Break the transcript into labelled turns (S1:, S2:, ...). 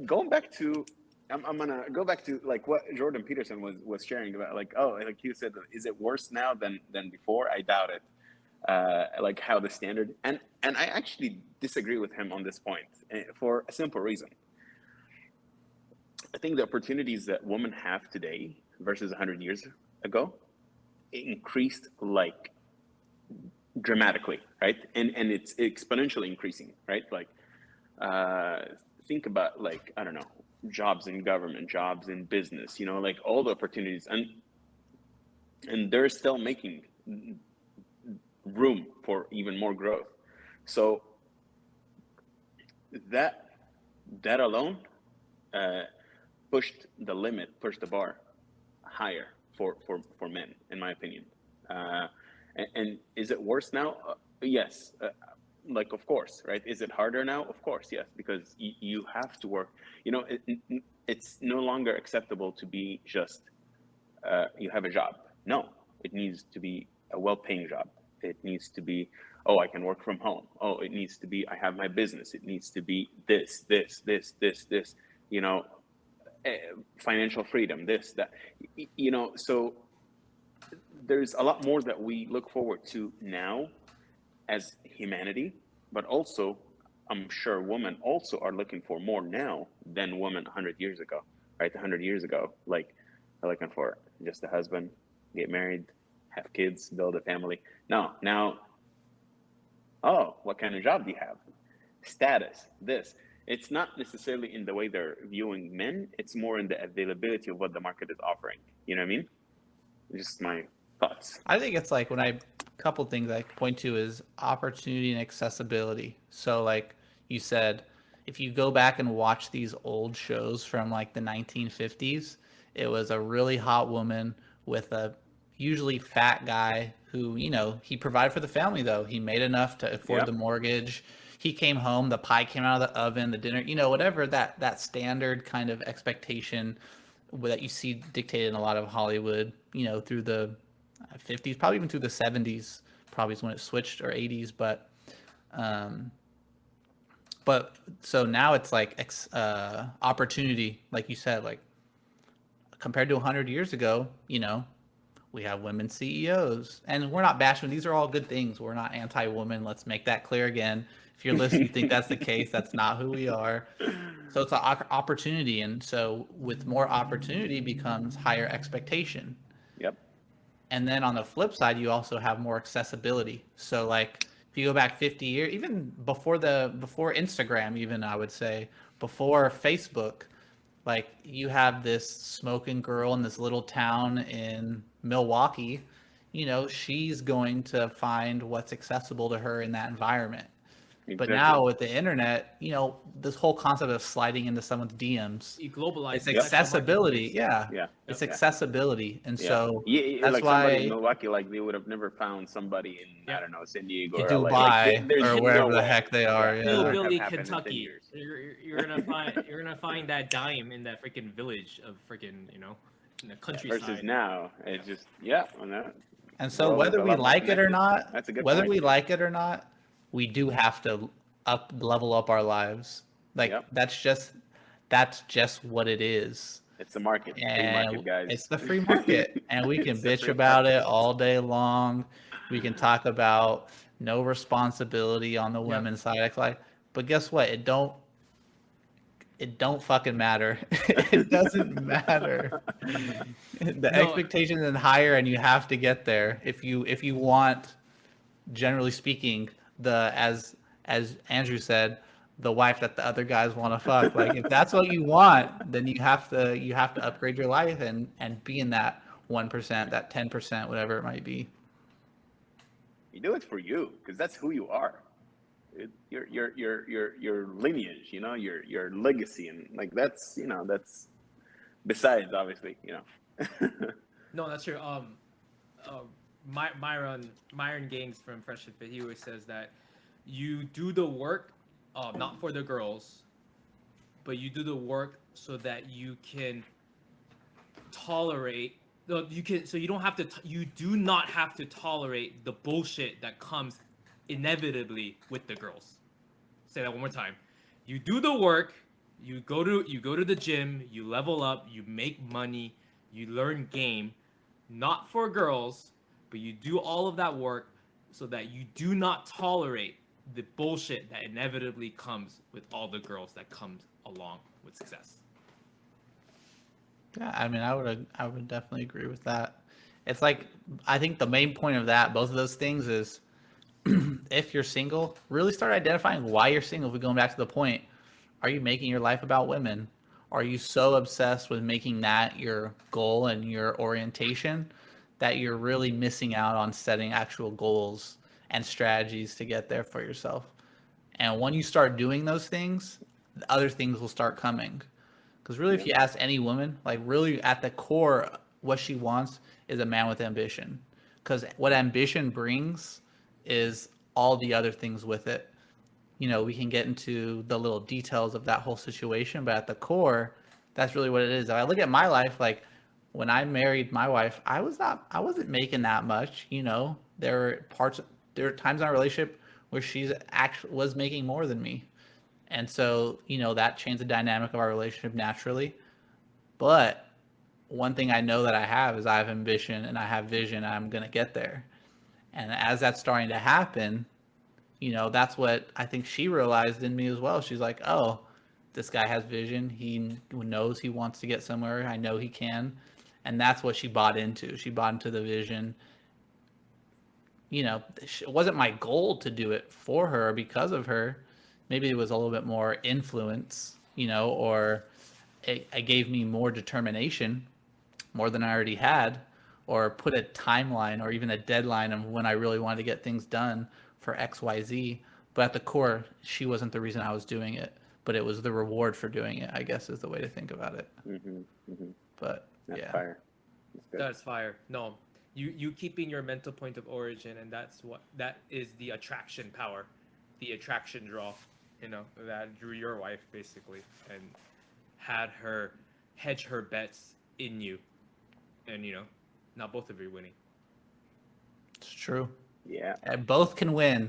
S1: going back to, I'm gonna go back to like what Jordan Peterson was sharing about, like, oh, like you said, is it worse now than before? I doubt it. Like how the standard, and I actually disagree with him on this point, for a simple reason. I think the opportunities that women have today versus 100 years ago increased like dramatically, right? And it's exponentially increasing, right? Like, uh, think about, like, I don't know, jobs in government, jobs in business, like all the opportunities, and they're still making room for even more growth. So that that alone uh, pushed the bar higher for men, in my opinion. And is it worse now? Yes. Like, of course, right? Is it harder now? Of course, yes, because you have to work. It's no longer acceptable to be just you have a job. No, it needs to be a well-paying job. It needs to be, oh, I can work from home. Oh, it needs to be, I have my business. It needs to be this. You know, financial freedom. This, that. So there's a lot more that we look forward to now as humanity, but also I'm sure women also are looking for more now than women 100 years ago, right? 100 years ago, like, they're looking for just a husband, get married, have kids, build a family. No, now, oh, what kind of job do you have? Status, this. It's not necessarily in the way they're viewing men, it's more in the availability of what the market is offering. You know what I mean? Just my thoughts.
S2: I think it's like when I couple things I point to is opportunity and accessibility. So like you said, if you go back and watch these old shows from like the 1950s, it was a really hot woman with a usually fat guy who, he provided for the family though. He made enough to afford
S1: Yeah.
S2: the mortgage. He came home, the pie came out of the oven, the dinner, whatever that standard kind of expectation that you see dictated in a lot of Hollywood, through the 50s, probably even through the 70s, probably is when it switched, or 80s. Um, but so now it's like opportunity, like you said, like compared to 100 years ago, we have women CEOs, and we're not bashing. These are all good things. We're not anti-woman. Let's make that clear again. If you're listening, you think that's the case. That's not who we are. So it's an opportunity, and so with more opportunity becomes higher expectation.
S1: Yep.
S2: And then on the flip side, you also have more accessibility. So like if you go back 50 years, even before Instagram, even I would say before Facebook, like you have this smoking girl in this little town in Milwaukee, she's going to find what's accessible to her in that environment. But
S1: Exactly.
S2: now with the internet, this whole concept of sliding into someone's DMs,
S3: You
S2: it's
S3: globalize it.
S1: Yep.
S3: That's the
S2: accessibility.
S3: marketplace.
S2: Yeah.
S1: Yeah.
S2: It's
S3: Yep.
S1: Yeah.
S2: accessibility. And
S1: Yeah.
S2: so
S1: Yeah,
S2: that's
S1: like somebody in
S2: why
S1: Milwaukee, like they would have never found somebody in, I
S3: Yep.
S1: don't know, San Diego
S2: in
S1: or LA. Like,
S2: Dubai
S1: there's
S2: or
S1: no
S2: wherever the
S1: way.
S2: heck they are,
S1: Yeah, it
S2: yeah.
S1: wouldn't have
S3: Hillbilly,
S1: happened in 10
S3: Kentucky.
S1: years.
S3: You're gonna find that dime in that freaking village of freaking in the
S1: Yeah, versus
S3: countryside.
S1: now, it's
S3: Yeah.
S1: just, yeah, well, no,
S2: And so
S1: world is
S2: whether
S1: a
S2: we
S1: lot more
S2: like it or
S1: connected.
S2: not,
S1: That's a good
S2: whether
S1: point.
S2: we like it or not, we do have to level up our lives. Like
S1: Yep.
S2: that's just what it is.
S1: It's the market, free market,
S2: And
S1: guys.
S2: it's the free market, and we can
S1: It's the
S2: bitch
S1: free
S2: about
S1: market.
S2: it all day long. We can talk about no responsibility on the
S3: Yep.
S2: women's side. Like, but guess what? It don't fucking matter. It doesn't matter. The
S3: No.
S2: expectation is higher, and you have to get there if you want, generally speaking, the as Andrew said, the wife that the other guys want to fuck. Like if that's what you want, then you have to upgrade your life and be in that 1%, that 10%, whatever it might be.
S1: You do it for you because that's who you are. Your lineage, your legacy, and like that's besides obviously.
S3: No, that's true. Uh, Myron Gaines from Fresh and Fit, he always says that you do the work, not for the girls, but you do the work so that you can tolerate. No, you can. So you don't have to. You do not have to tolerate the bullshit that comes inevitably with the girls. Say that one more time. You do the work You go to the gym, you level up, you make money, you learn game, not for girls, but you do all of that work so that you do not tolerate the bullshit that inevitably comes with all the girls that comes along with success.
S2: Yeah, I mean, I would definitely agree with that. It's like I think the main point of that, both of those things, is if you're single, really start identifying why you're single. If we're going back to the point, are you making your life about women? Are you so obsessed with making that your goal and your orientation that you're really missing out on setting actual goals and strategies to get there for yourself? And when you start doing those things, the other things will start coming. Because really, if you ask any woman, like really at the core, what she wants is a man with ambition. Because what ambition brings is all the other things with it. You know, we can get into the little details of that whole situation, but at the core, that's really what it is. If I look at my life, like when I married my wife, I wasn't making that much. You know, there were times in our relationship where she's actually was making more than me, and so you know that changed the dynamic of our relationship naturally. But one thing I know that I have is I have ambition and I have vision. And I'm gonna get there, and as that's starting to happen, you know, that's what I think she realized in me as well. She's like, oh, this guy has vision. He knows he wants to get somewhere. I know he can. And that's what she bought into. She bought into the vision. You know, it wasn't my goal to do it for her because of her. Maybe it was a little bit more influence, you know, or it gave me more determination, more than I already had, or put a timeline or even a deadline of when I really wanted to get things done for XYZ. But at the core, she wasn't the reason I was doing it, but it was the reward for doing it, I guess is the way to think about it. But
S1: That's
S2: yeah.
S1: fire. That's good.
S3: That's fire. No, you keeping your mental point of origin, and that is the attraction power, the attraction draw. You know, that drew your wife basically, and had her hedge her bets in you, and you know, now both of you winning.
S2: It's true.
S1: Yeah.
S2: And both can win.